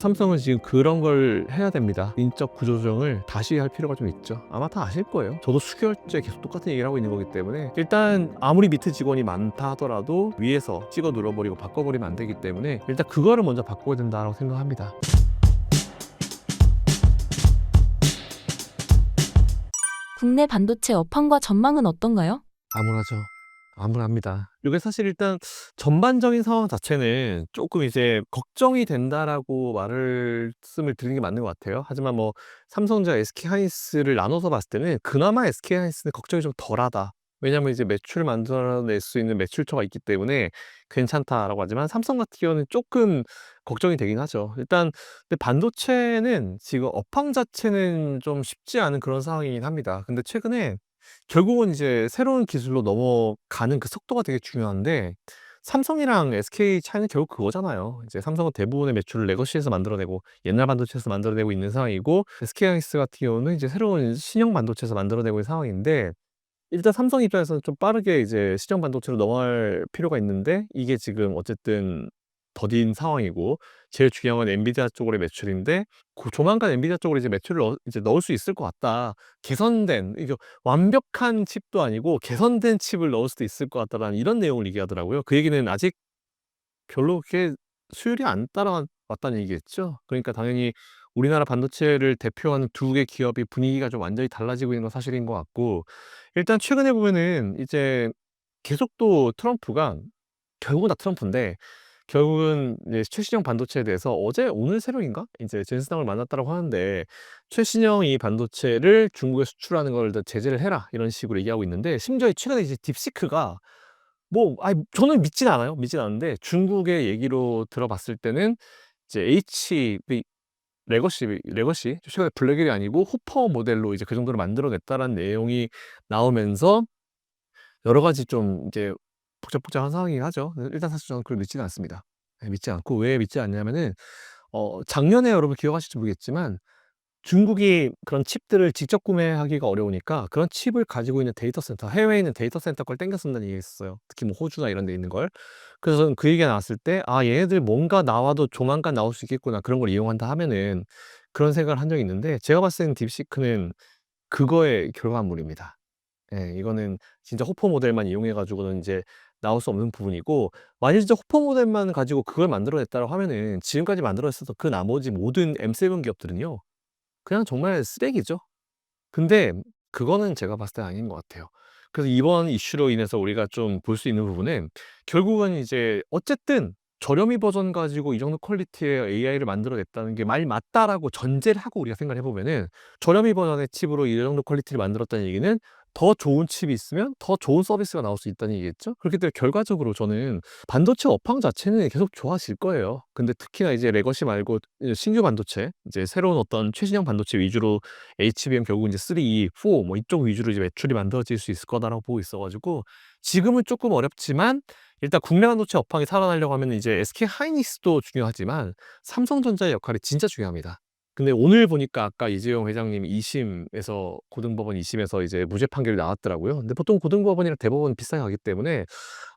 삼성은 지금 그런 걸 해야 됩니다. 인적 구조조정을 다시 할 필요가 좀 있죠. 아마 다 아실 거예요. 저도 수개월째 계속 똑같은 얘기를 하고 있는 거기 때문에 일단 아무리 밑에 직원이 많다 하더라도 위에서 찍어 눌러버리고 바꿔버리면 안 되기 때문에 일단 그거를 먼저 바꿔야 된다고 생각합니다. 국내 반도체 업황과 전망은 어떤가요? 암울하죠. 암울합니다. 이게 사실 일단 전반적인 상황 자체는 조금 이제 걱정이 된다라고 말씀을 드리는 게 맞는 것 같아요. 하지만 뭐 삼성전자, SK하이닉스를 나눠서 봤을 때는 그나마 SK하이닉스는 걱정이 좀 덜하다. 왜냐면 이제 매출을 만들어낼 수 있는 매출처가 있기 때문에 괜찮다라고 하지만 삼성 같은 경우는 조금 걱정이 되긴 하죠. 일단 근데 반도체는 지금 업황 자체는 좀 쉽지 않은 그런 상황이긴 합니다. 근데 최근에 결국은 이제 새로운 기술로 넘어가는 그 속도가 되게 중요한데 삼성이랑 SK 차이는 결국 그거잖아요. 이제 삼성은 대부분의 매출을 레거시에서 만들어내고 옛날 반도체에서 만들어내고 있는 상황이고 SK하이닉스 같은 경우는 이제 새로운 신형 반도체에서 만들어내고 있는 상황인데 일단 삼성 입장에서는 좀 빠르게 이제 시정 반도체로 넘어갈 필요가 있는데 이게 지금 어쨌든 더딘 상황이고 제일 중요한 건 엔비디아 쪽으로의 매출인데 조만간 엔비디아 쪽으로 이제 매출을 이제 넣을 수 있을 것 같다. 개선된 이게 완벽한 칩도 아니고 개선된 칩을 넣을 수도 있을 것 같다라는 이런 내용을 얘기하더라고요. 그 얘기는 아직 별로 그렇게 수율이 안 따라왔다는 얘기겠죠. 그러니까 당연히 우리나라 반도체를 대표하는 두 개 기업이 분위기가 좀 완전히 달라지고 있는 건 사실인 것 같고 일단 최근에 보면은 이제 계속 또 트럼프가 결국은 다 트럼프인데 결국은 이제 최신형 반도체에 대해서 어제 오늘 새벽인가 이제 젠슨항을 만났다고 하는데 최신형 이 반도체를 중국에 수출하는 걸 제재를 해라 이런 식으로 얘기하고 있는데 심지어 최근에 이제 딥시크가 뭐 아니 저는 믿진 않아요. 믿진 않는데 중국의 얘기로 들어봤을 때는 이제 HV 레거시 최근에 블랙이 아니고 호퍼 모델로 이제 그 정도로 만들어냈다라는 내용이 나오면서 여러 가지 좀 이제 복잡복잡한 상황이긴 하죠. 일단 사실 저는 그걸 믿지는 않습니다. 예 믿지 않고 왜 믿지 않냐면은 작년에 여러분 기억하실지 모르겠지만 중국이 그런 칩들을 직접 구매하기가 어려우니까 그런 칩을 가지고 있는 데이터 센터, 해외에 있는 데이터 센터 걸 땡겨 쓴다는 얘기가 있었어요. 특히 뭐 호주나 이런 데 있는 걸. 그래서 저는 그 얘기가 나왔을 때 '아 얘네들 뭔가 나와도 조만간 나올 수 있겠구나. 그런 걸 이용한다.' 하면은 그런 생각을 한 적이 있는데 제가 봤을 때는 딥시크는 그거의 결과물입니다. 예. 이거는 진짜 호퍼 모델만 이용해 가지고는 인제 나올 수 없는 부분이고 만약 진짜 호퍼 모델만 가지고 그걸 만들어냈다라고 하면은 지금까지 만들어냈었던 그 나머지 모든 M7 기업들은요. 그냥 정말 쓰레기죠. 근데 그거는 제가 봤을 때 아닌 것 같아요. 그래서 이번 이슈로 인해서 우리가 좀 볼 수 있는 부분은 결국은 이제 어쨌든 저렴이 버전 가지고 이 정도 퀄리티의 AI를 만들어냈다는 게 말 맞다라고 전제를 하고 우리가 생각을 해 보면은 저렴이 버전의 칩으로 이 정도 퀄리티를 만들었다는 얘기는 더 좋은 칩이 있으면 더 좋은 서비스가 나올 수 있다는 얘기겠죠? 그렇기 때문에 결과적으로 저는 반도체 업황 자체는 계속 좋아질 거예요. 근데 특히나 이제 레거시 말고 신규 반도체, 이제 새로운 어떤 최신형 반도체 위주로 HBM 결국은 이제 3, 4 뭐 이쪽 위주로 이제 매출이 만들어질 수 있을 거다라고 보고 있어 가지고 지금은 쪼끔 어렵지만 일단 국내 반도체 업황이 살아나려고 하면은 이제 SK하이닉스도 중요하지만 삼성전자의 역할이 진짜 중요합니다. 근데 오늘 보니까 아까 이재용 회장님이 2 심에서 고등법원 2 심에서 이제 무죄 판결이 나왔더라고요. 근데 보통 고등법원이랑 대법원은 비슷하게 가기 때문에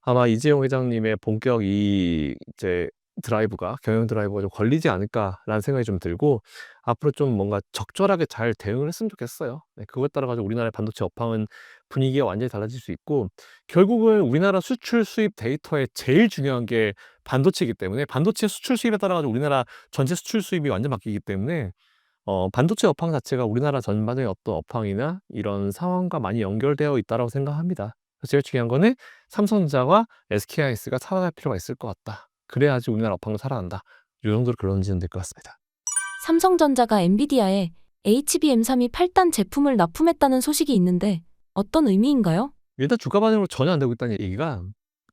아마 이재용 회장님의 본격 이 이제 드라이브가 경영 드라이브가 좀 걸리지 않을까라는 생각이 좀 들고 앞으로 좀 뭔가 적절하게 잘 대응을 했으면 좋겠어요. 네 그거에 따라 가지고 우리나라의 반도체 업황은 분위기가 완전히 달라질 수 있고 결국은 우리나라 수출 수입 데이터에 제일 중요한 게 반도체이기 때문에 반도체 수출 수입에 따라 가지고 우리나라 전체 수출 수입이 완전 바뀌기 때문에 반도체 업황 자체가 우리나라 전반적인 어떤 업황이나 이런 상황과 많이 연결되어 있다라고 생각합니다. 그래서 제일 중요한 거는 '삼성전자와 SK하이닉스가 살아날 필요가 있을 것 같다. 그래야지 우리나라 업황도 살아난다.' 요 정도로 결론지으면 될 것 같습니다. 삼성전자가 엔비디아에 HBM3이 8단 제품을 납품했다는 소식이 있는데 어떤 의미인가요? 일단 주가 반영으로 전혀 안 되고 있다는 얘기가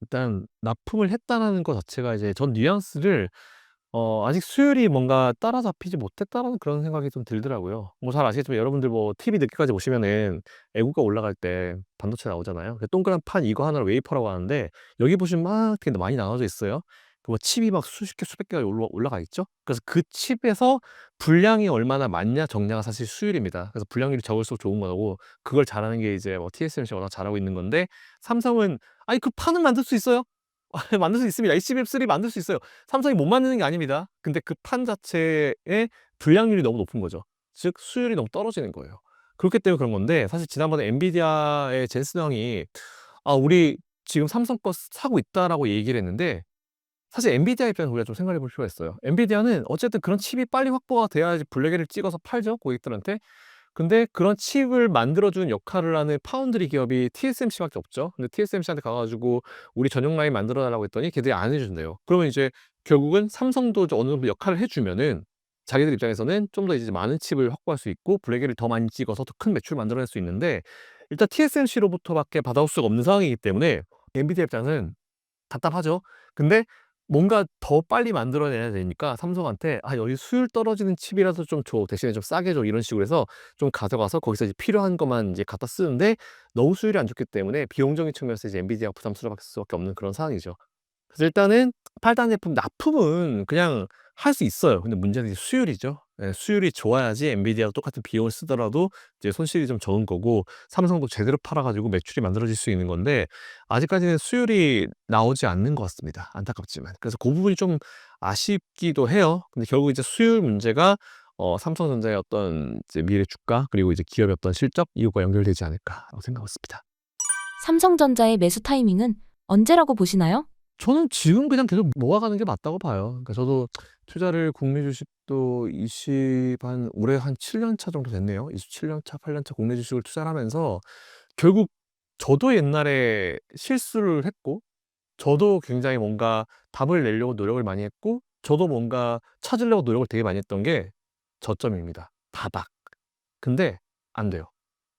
일단 납품을 했다라는 거 자체가 이제 전 뉘앙스를 아직 수율이 뭔가 따라잡히지 못했다라는 그런 생각이 좀 들더라고요. 뭐 잘 아시겠지만 여러분들 뭐 TV 늦게까지 보시면은 애국가 올라갈 때 반도체 나오잖아요. 그 동그란 판 이거 하나를 웨이퍼라고 하는데 여기 보시면 막 되게 많이 나눠져 있어요. 그 뭐 칩이 막 수십 개 수백 개가 올라가 있죠. 그래서 그 칩에서 분량이 얼마나 많냐 적냐가 사실 수율입니다. 그래서 분량률이 적을수록 좋은 거고 그걸 잘하는 게 이제 뭐 TSMC가 워낙 잘하고 있는 건데 삼성은 "아니 그 판은 만들 수 있어요." 만들 수 있습니다. HBM3 만들 수 있어요. 삼성이 못 만드는 게 아닙니다. 근데 그 판 자체의 불량률이 너무 높은 거죠. 즉 수율이 너무 떨어지는 거예요. 그렇기 때문에 그런 건데 사실 지난번에 엔비디아의 젠슨 황이 우리 지금 삼성 거 사고 있다라고 얘기를 했는데 사실 엔비디아 입장에서 우리가 좀 생각해 볼 필요가 있어요. 엔비디아는 어쨌든 그런 칩이 빨리 확보가 돼야지 블랙에를 찍어서 팔죠, 고객들한테. 근데 그런 칩을 만들어주는 역할을 하는 파운드리 기업이 TSMC밖에 없죠. 근데 TSMC한테 가가지고 우리 전용 라인 만들어 달라고 했더니 걔들이 안 해준대요. 그러면 이제 결국은 삼성도 어느 정도 역할을 해주면은 자기들 입장에서는 좀 더 이제 많은 칩을 확보할 수 있고 블랙에를 더 많이 찍어서 더 큰 매출을 만들어낼 수 있는데 일단 TSMC로부터밖에 받아올 수가 없는 상황이기 때문에 엔비디아 입장은 답답하죠. 근데 뭔가 더 빨리 만들어내야 되니까 삼성한테 여기 수율 떨어지는 칩이라도 좀 줘. 대신에 좀 싸게 줘." 이런 식으로 해서 좀 가져가서 거기서 이제 필요한 것만 이제 갖다 쓰는데 너무 수율이 안 좋기 때문에 비용적인 측면에서 이제 엔비디아가 부담스러울 수밖에 없는 그런 상황이죠. 그래서 일단은 8단 제품 납품은 그냥 할 수 있어요. 근데 문제는 이제 수율이죠. 예, 수율이 좋아야지 엔비디아도 똑같은 비용을 쓰더라도 이제 손실이 좀 적은 거고 삼성도 제대로 팔아 가지고 매출이 만들어질 수 있는 건데 아직까지는 수율이 나오지 않는 것 같습니다, 안타깝지만. 그래서 그 부분이 좀 아쉽기도 해요. 근데 결국 이제 수율 문제가 삼성전자의 어떤 이제 미래 주가 그리고 이제 기업의 어떤 실적 이것과 연결되지 않을까라고 생각하고 있습니다. 삼성전자의 매수 타이밍은 언제라고 보시나요? 저는 지금 그냥 계속 모아가는 게 맞다고 봐요. 그러니까 저도 투자를 국내 주식도 올해 한 7년 차 정도 됐네요. 27년 차, 8년 차 국내 주식을 투자를 하면서 결국 저도 옛날에 실수를 했고 저도 굉장히 뭔가 답을 내려고 노력을 많이 했고 저도 뭔가 찾으려고 노력을 되게 많이 했던 게 저점입니다. 바닥. 근데 안 돼요.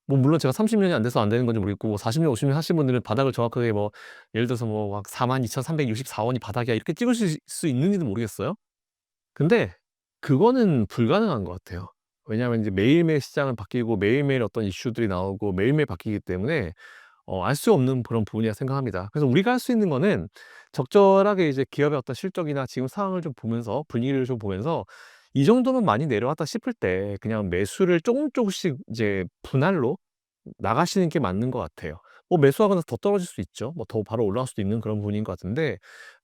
뭐 물론 제가 30 년이 안 돼서 안 되는 건지 모르겠고 뭐 40 년, 50년 하신 분들은 바닥을 정확하게 뭐 예를 들어서 뭐 막 42,364 원이 바닥이야 이렇게 찍으실 수 있는지도 모르겠어요. 근데 그거는 불가능한 것 같아요. 왜냐하면 이제 매일매일 시장은 바뀌고 매일매일 어떤 이슈들이 나오고 매일매일 바뀌기 때문에 알 수 없는 그런 부분이라 생각합니다. 그래서 우리가 할 수 있는 거는 적절하게 이제 기업의 어떤 실적이나 지금 상황을 좀 보면서 분위기를 좀 보면서 이 정도면 많이 내려왔다 싶을 때 그냥 매수를 조금씩 이제 분할로 나가시는 게 맞는 것 같아요. 뭐 매수하고 나서 더 떨어질 수 있죠. 뭐 더 바로 올라갈 수도 있는 그런 부분인 것 같은데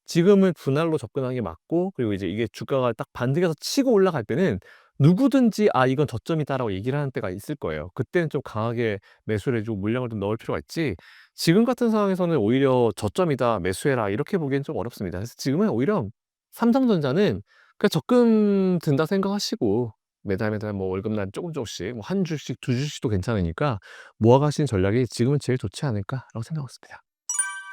지금은 분할로 접근하는 게 맞고 그리고 이제 이게 주가가 딱 반등해서 치고 올라갈 때는 누구든지 이건 저점이다."라고 얘기를 하는 때가 있을 거예요. 그때는 좀 강하게 매수를 해 주고 물량을 좀 넣을 필요가 있지 지금 같은 상황에서는 오히려 "저점이다. 매수해라." 이렇게 보기엔 좀 어렵습니다. 그래서 지금은 오히려 삼성전자는 그냥 적금 든다 생각하시고 매달 뭐 월급날 조금씩 뭐 한 주씩 두 주씩도 괜찮으니까 모아 가시는 전략이 지금은 제일 좋지 않을까라고 생각하고 있습니다.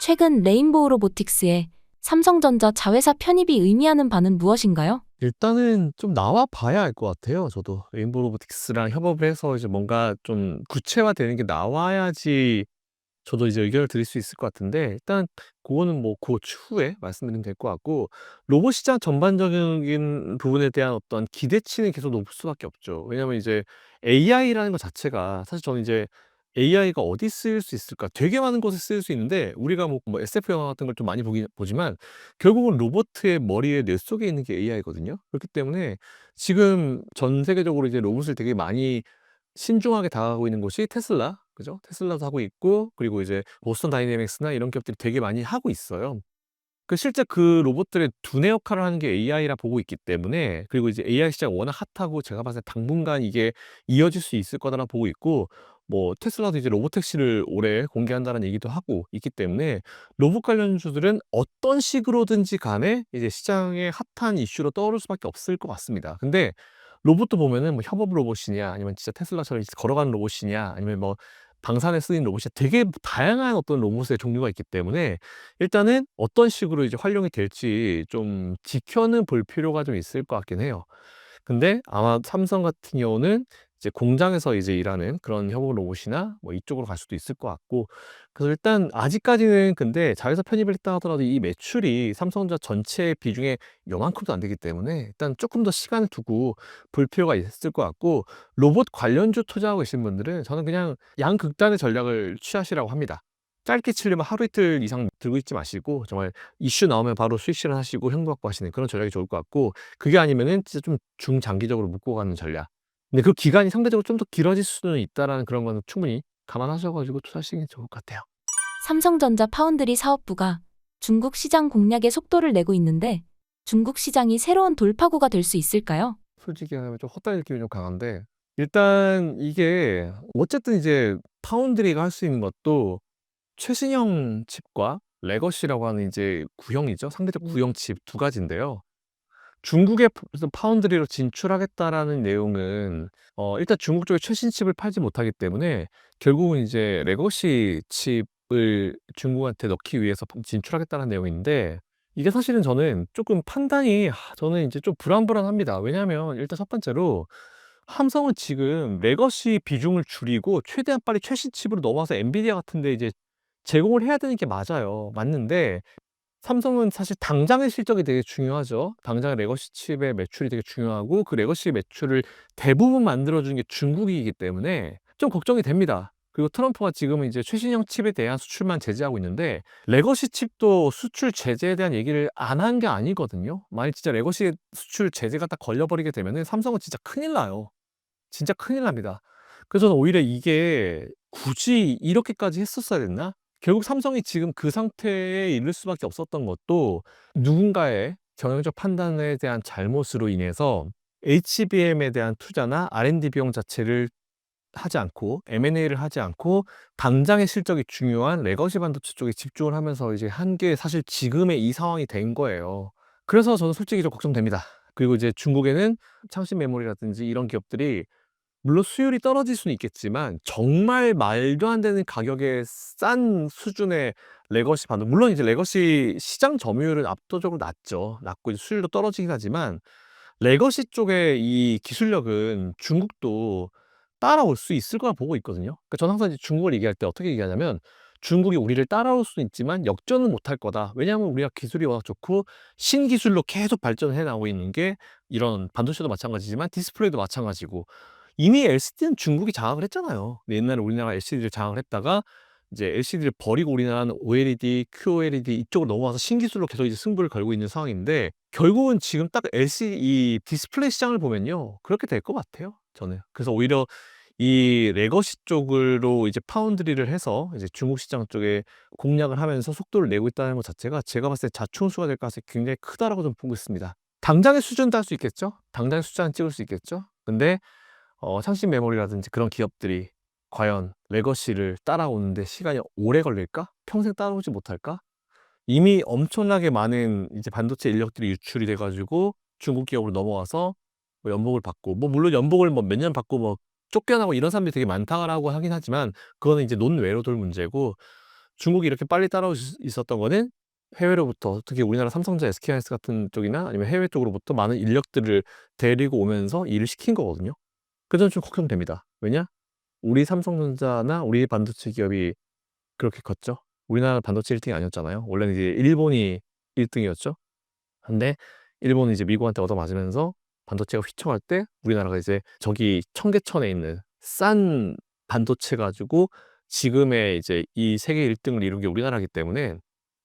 최근 레인보우 로보틱스의 삼성전자 자회사 편입이 의미하는 바는 무엇인가요? 일단은 좀 나와 봐야 알 것 같아요 저도. 레인보우 로보틱스랑 협업을 해서 이제 뭔가 좀 구체화되는 게 나와야지 저도 이제 의견을 드릴 수 있을 것 같은데 일단 그거는 뭐 그 추후에 말씀드리면 될 것 같고 로봇 시장 전반적인 부분에 대한 어떤 기대치는 계속 높을 수밖에 없죠. 왜냐하면 이제 AI라는 것 자체가 사실 저는 이제 'AI가 어디 쓰일 수 있을까?' 되게 많은 곳에 쓰일 수 있는데 우리가 뭐 SF 영화 같은 걸 좀 많이 보지만 결국은 로봇의 머리에 뇌 속에 있는 게 AI거든요. 그렇기 때문에 지금 전 세계적으로 이제 로봇을 되게 많이 신중하게 다가가고 있는 곳이 테슬라, 그죠? 테슬라도 하고 있고 그리고 이제 보스턴 다이내믹스나 이런 기업들이 되게 많이 하고 있어요. 실제 그 로봇들의 두뇌 역할을 하는 게 AI라 보고 있기 때문에 그리고 이제 AI 시장이 워낙 핫하고 제가 봤을 때 당분간 이게 이어질 수 있을 거다라고 보고 있고 뭐 테슬라도 이제 로보택시를 올해 공개한다는 얘기도 하고 있기 때문에 로봇 관련주들은 어떤 식으로든지 간에 이제 시장의 핫한 이슈로 떠오를 수밖에 없을 것 같습니다. 근데 로봇도 보면은 뭐 협업 로봇이냐 아니면 진짜 테슬라처럼 이제 걸어가는 로봇이냐 아니면 뭐 방산에 쓰이는 로봇이 되게 다양한 어떤 로봇의 종류가 있기 때문에 일단은 어떤 식으로 이제 활용이 될지 좀 지켜는 볼 필요가 좀 있을 것 같긴 해요. 근데 아마 삼성 같은 경우는 이제 공장에서 이제 일하는 그런 협업 로봇이나 뭐 이쪽으로 갈 수도 있을 것 같고 그래서 일단 아직까지는 근데 자회사 편입을 했다 하더라도 이 매출이 삼성전자 전체 비중의 요만큼도 안 되기 때문에 일단 조금 더 시간을 두고 볼 필요가 있을 것 같고 로봇 관련주 투자하고 계신 분들은 저는 그냥 양극단의 전략을 취하시라고 합니다. 짧게 치려면 하루 이틀 이상 들고 있지 마시고 정말 이슈 나오면 바로 수익 실현하시고 현금 확보하시는 그런 전략이 좋을 것 같고 그게 아니면은 진짜 좀 중장기적으로 묶고 가는 전략. 근데 그 기간이 상대적으로 좀 더 길어질 수는 있다라는 그런 거는 충분히 감안하셔 가지고 투자하시는 게 좋을 것 같아요. 삼성전자 파운드리 사업부가 중국 시장 공략에 속도를 내고 있는데 중국 시장이 새로운 돌파구가 될 수 있을까요? 솔직히 하면 좀 헛다리 느낌이 좀 강한데, 일단 이게 어쨌든 이제 파운드리가 할 수 있는 것도 최신형 칩과 레거시라고 하는 이제 구형이죠. 상대적 구형 칩 두 가지인데요. 중국에 파운드리로 진출하겠다라는 내용은 일단 중국 쪽에 최신 칩을 팔지 못하기 때문에 결국은 이제 레거시 칩을 중국한테 넣기 위해서 진출하겠다는 내용인데, 이게 사실은 저는 조금 판단이 저는 이제 좀 불안불안합니다. 왜냐하면 일단 첫 번째로 삼성은 지금 레거시 비중을 줄이고 최대한 빨리 최신 칩으로 넘어와서 엔비디아 같은 데 이제 제공을 해야 되는 게 맞아요. 맞는데 삼성은 사실 당장의 실적이 되게 중요하죠. 당장의 레거시 칩의 매출이 되게 중요하고, 그 레거시 매출을 대부분 만들어 주는 게 중국이기 때문에 좀 걱정이 됩니다. 그리고 트럼프가 지금은 이제 최신형 칩에 대한 수출만 제재하고 있는데, 레거시 칩도 수출 제재에 대한 얘기를 안 한 게 아니거든요. 만약 진짜 레거시 수출 제재가 딱 걸려버리게 되면은 삼성은 진짜 큰일 나요. 진짜 큰일 납니다. 그래서 저는 오히려 이게 굳이 이렇게까지 했었어야 됐나? 결국 삼성이 지금 그 상태에 이를 수밖에 없었던 것도 누군가의 경영적 판단에 대한 잘못으로 인해서 HBM에 대한 투자나 R&D 비용 자체를 하지 않고 M&A를 하지 않고 당장의 실적이 중요한 레거시 반도체 쪽에 집중을 하면서 이제 한 게 사실 지금의 이 상황이 된 거예요. 그래서 저는 솔직히 좀 걱정됩니다. 그리고 이제 중국에는 창신 메모리라든지 이런 기업들이 물론 수율이 떨어질 수는 있겠지만 정말 말도 안 되는 가격에 싼 수준의 레거시 반도, 물론 이제 레거시 시장 점유율은 압도적으로 낮죠. 낮고 이제 수율도 떨어지긴 하지만 레거시 쪽의 이 기술력은 중국도 따라올 수 있을 거라 보고 있거든요. 그러니까 저는 항상 이제 중국을 얘기할 때 어떻게 얘기하냐면, 중국이 우리를 따라올 수는 있지만 역전은 못할 거다. 왜냐하면 우리가 기술이 워낙 좋고 신기술로 계속 발전해 나오고 있는 게, 이런 반도체도 마찬가지지만 디스플레이도 마찬가지고, 이미 LCD는 중국이 장악을 했잖아요. 옛날에 우리나라가 LCD를 장악을 했다가 이제 LCD를 버리고 우리나라는 OLED, QLED 이쪽으로 넘어와서 신기술로 계속 이제 승부를 걸고 있는 상황인데, 결국은 지금 딱 LCD 이 디스플레이 시장을 보면요, 그렇게 될 것 같아요, 저는. 그래서 오히려 이 레거시 쪽으로 이제 파운드리를 해서 이제 중국 시장 쪽에 공략을 하면서 속도를 내고 있다는 것 자체가 제가 봤을 때 자충수가 될 가능성이 굉장히 크다라고 좀 보고 있습니다. 당장의 수준도 할 수 있겠죠. 당장의 숫자는 찍을 수 있겠죠. 근데 창신 메모리라든지 그런 기업들이 과연 레거시를 따라오는데 시간이 오래 걸릴까? 평생 따라오지 못할까? 이미 엄청나게 많은 이제 반도체 인력들이 유출이 돼 가지고 중국 기업으로 넘어와서 뭐 연봉을 받고, 뭐 물론 연봉을 뭐 몇 년 받고 뭐 쫓겨나고 이런 사람들이 되게 많다라고 하긴 하지만, 그거는 이제 논외로 돌 문제고, 중국이 이렇게 빨리 따라올 수 있었던 거는 해외로부터, 특히 우리나라 삼성전자, SK하이닉스 같은 쪽이나 아니면 해외 쪽으로부터 많은 인력들을 데리고 오면서 일을 시킨 거거든요. 그래서 좀 걱정됩니다. 왜냐? 우리 삼성전자나 우리 반도체 기업이 그렇게 컸죠. 우리나라 반도체 1등이 아니었잖아요. 원래는 이제 일본이 1등이었죠. 근데 일본은 이제 미국한테 얻어맞으면서 반도체가 휘청할 때 우리나라가 이제 저기 청계천에 있는 싼 반도체 가지고 지금의 이제 이 세계 1등을 이룬 게 우리나라이기 때문에,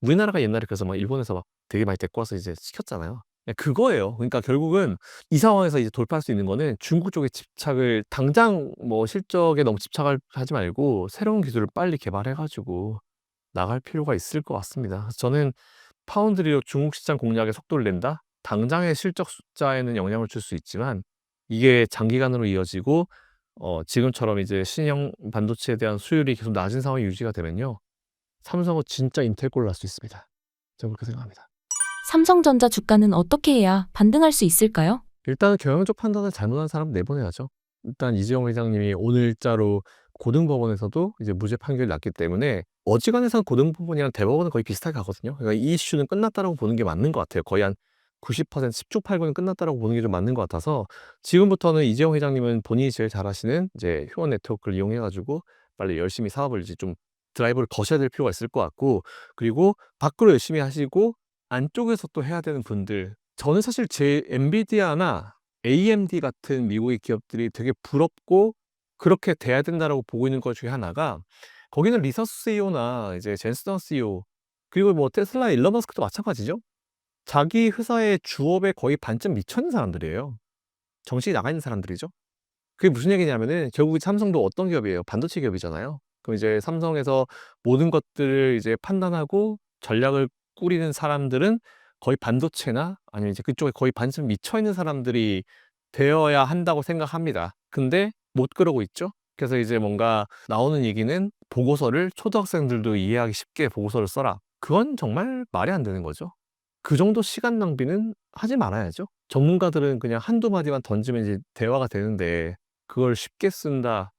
우리나라가 옛날에 그래서 막 일본에서 막 되게 많이 데리고 와서 이제 시켰잖아요. 그거예요. 그러니까 결국은 이 상황에서 이제 돌파할 수 있는 거는 중국 쪽에 집착을, 당장 뭐 실적에 너무 집착을 하지 말고 새로운 기술을 빨리 개발해 가지고 나갈 필요가 있을 것 같습니다. 그래서 저는 파운드리로 중국 시장 공략에 속도를 낸다? 당장의 실적 숫자에는 영향을 줄 수 있지만 이게 장기간으로 이어지고 지금처럼 이제 신형 반도체에 대한 수율이 계속 낮은 상황이 유지가 되면요, 삼성은 진짜 인텔골 날 수 있습니다. 저는 그렇게 생각합니다. 삼성전자 주가는 어떻게 해야 반등할 수 있을까요? 일단은 경영적 판단을 잘못한 사람 내보내야죠. 일단 이재용 회장님이 오늘자로 고등법원에서도 이제 무죄 판결이 났기 때문에 어지간해서는 고등법원이랑 대법원은 거의 비슷하게 가거든요. 그러니까 이 이슈는 끝났다라고 보는 게 맞는 것 같아요. 거의 한 90%, 10중 8구는 끝났다라고 보는 게 좀 맞는 것 같아서, 지금부터는 이재용 회장님은 본인이 제일 잘하시는 이제 휴원 네트워크를 이용해가지고 빨리 열심히 사업을 이제 좀 드라이브를 거셔야 될 필요가 있을 것 같고, 그리고 밖으로 열심히 하시고 안쪽에서 또 해야 되는 분들, 저는 사실 제 엔비디아나 AMD 같은 미국의 기업들이 되게 부럽고 그렇게 돼야 된다라고 보고 있는 것 중에 하나가, 거기는 리서스 CEO나 이제 젠슨 CEO, 그리고 뭐 테슬라 일론 머스크도 마찬가지죠. 자기 회사의 주업의 거의 반쯤 미쳐 있는 사람들이에요. 정신이 나가 있는 사람들이죠. 그게 무슨 얘기냐면은 결국 삼성도 어떤 기업이에요? 반도체 기업이잖아요. 그럼 이제 삼성에서 모든 것들을 이제 판단하고 전략을 꾸리는 사람들은 거의 반도체나 아니면 이제 그쪽에 거의 반쯤 미쳐 있는 사람들이 되어야 한다고 생각합니다. 근데 못 그러고 있죠. 그래서 이제 뭔가 나오는 얘기는 "보고서를 초등학생들도 이해하기 쉽게 보고서를 써라." 그건 정말 말이 안 되는 거죠. 그 정도 시간 낭비는 하지 말아야죠. 전문가들은 그냥 한두 마디만 던지면 이제 대화가 되는데 그걸 쉽게 쓴다.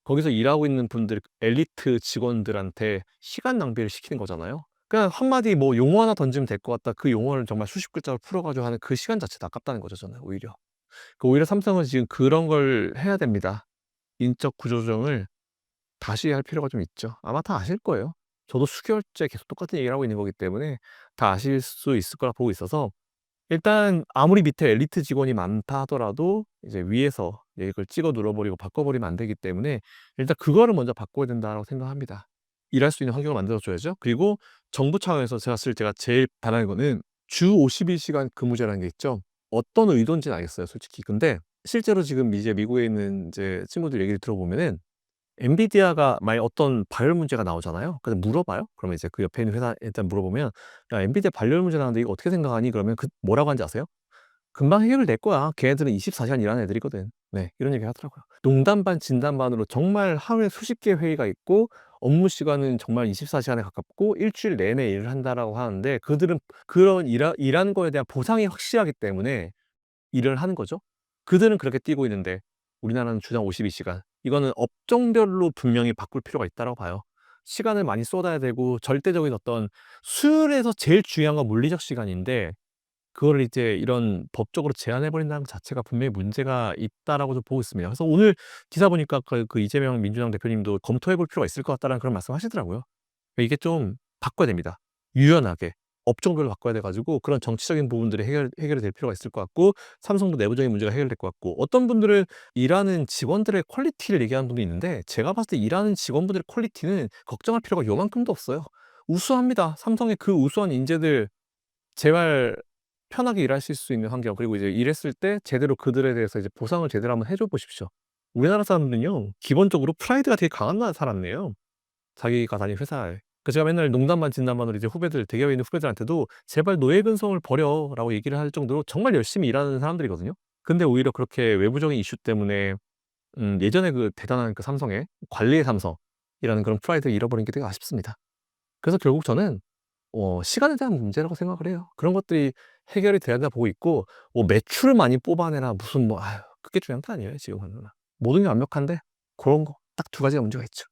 거기서 일하고 있는 분들 엘리트 직원들한테 시간 낭비를 시키는 거잖아요. 그냥 한마디 뭐 용어 하나 던지면 될 것 같다. 그 용어를 정말 수십 글자로 풀어 가지고 하는 그 시간 자체도 아깝다는 거죠 저는 오히려. 오히려 삼성은 지금 그런 걸 해야 됩니다. 인적 구조조정을 다시 할 필요가 좀 있죠. 아마 다 아실 거예요. 저도 수개월째 계속 똑같은 얘기를 하고 있는 거기 때문에 다 아실 수 있을 거라 보고 있어서 일단 아무리 밑에 엘리트 직원이 많다 하더라도 이제 위에서 이걸 찍어 눌러 버리고 바꿔 버리면 안 되기 때문에 일단 그거를 먼저 바꿔야 된다라고 생각합니다. 일할 수 있는 환경을 만들어 줘야죠. 그리고 정부 차원에서 제가 제일 바라는 거는 주 52 시간 근무제라는 게 있죠. 어떤 의도인지는 알겠어요, 솔직히. 근데 실제로 지금 이제 미국에 있는 이제 친구들 얘기를 들어보면은 엔비디아가 만약 어떤 발열 문제가 나오잖아요. 그래서 물어봐요. 그러면 이제 그 옆에 있는 회사에 일단 물어보면 "야 엔비디아 발열 문제 나는데 이거 어떻게 생각하니?" 그러면 그 뭐라고 하는지 아세요? "금방 해결될 거야. 걔네들은 24 시간 일하는 애들이거든." 네. 이런 얘기 하더라고요. 농담 반 진담 반으로 정말 하루에 수십 개의 회의가 있고 업무 시간은 정말 24 시간에 가깝고 일 주일 내내 일을 한다라고 하는데 그들은 그런 일하는 거에 대한 보상이 확실하기 때문에 일을 하는 거죠. 그들은 그렇게 뛰고 있는데 우리나라는 주당 52 시간. 이거는 업종별로 분명히 바꿀 필요가 있다고 봐요. 시간을 많이 쏟아야 되고 절대적인 어떤 수율에서 제일 중요한 건 물리적 시간인데 그거를 이제 이런 법적으로 제한해 버린다는 것 자체가 분명히 문제가 있다라고 좀 보고 있습니다. 그래서 오늘 기사 보니까 그 이재명 민주당 대표님도 "검토해 볼 필요가 있을 것 같다."라는 그런 말씀하시더라고요. 이게 좀 바꿔야 됩니다. 유연하게 업종별로 바꿔야 돼 가지고 그런 정치적인 부분들이 해결이 될 필요가 있을 것 같고 삼성도 내부적인 문제가 해결될 것 같고 어떤 분들은 일하는 직원들의 퀄리티를 얘기하는 분도 있는데 제가 봤을 때 일하는 직원분들의 퀄리티는 걱정할 필요가 요만큼도 없어요. 우수합니다. 삼성의 그 우수한 인재들 제발 편하게 일하실 수 있는 환경 그리고 이제 일했을 때 제대로 그들에 대해서 이제 보상을 제대로 한번 해줘 보십시오. 우리나라 사람들은요 기본적으로 프라이드가 되게 강한 사람이에요. 자기가 다닌 회사에. 그 제가 맨날 농담 반 진담 반으로 이제 후배들 대기업에 있는 후배들한테도 "제발 노예 근성을 버려."라고 얘기를 할 정도로 정말 열심히 일하는 사람들이거든요. 근데 오히려 그렇게 외부적인 이슈 때문에 예전에 그 대단한 그 삼성의 관리의 삼성이라는 그런 프라이드를 잃어버린 게 되게 아쉽습니다. 그래서 결국 저는 시간에 대한 문제라고 생각을 해요. 그런 것들이 해결이 돼야 된다 보고 있고 뭐 매출을 많이 뽑아내라 무슨 뭐 아유 그게 중요한 게 아니에요 지금은. 모든 게 완벽한데 고런 거 딱 두 가지가 문제가 있죠.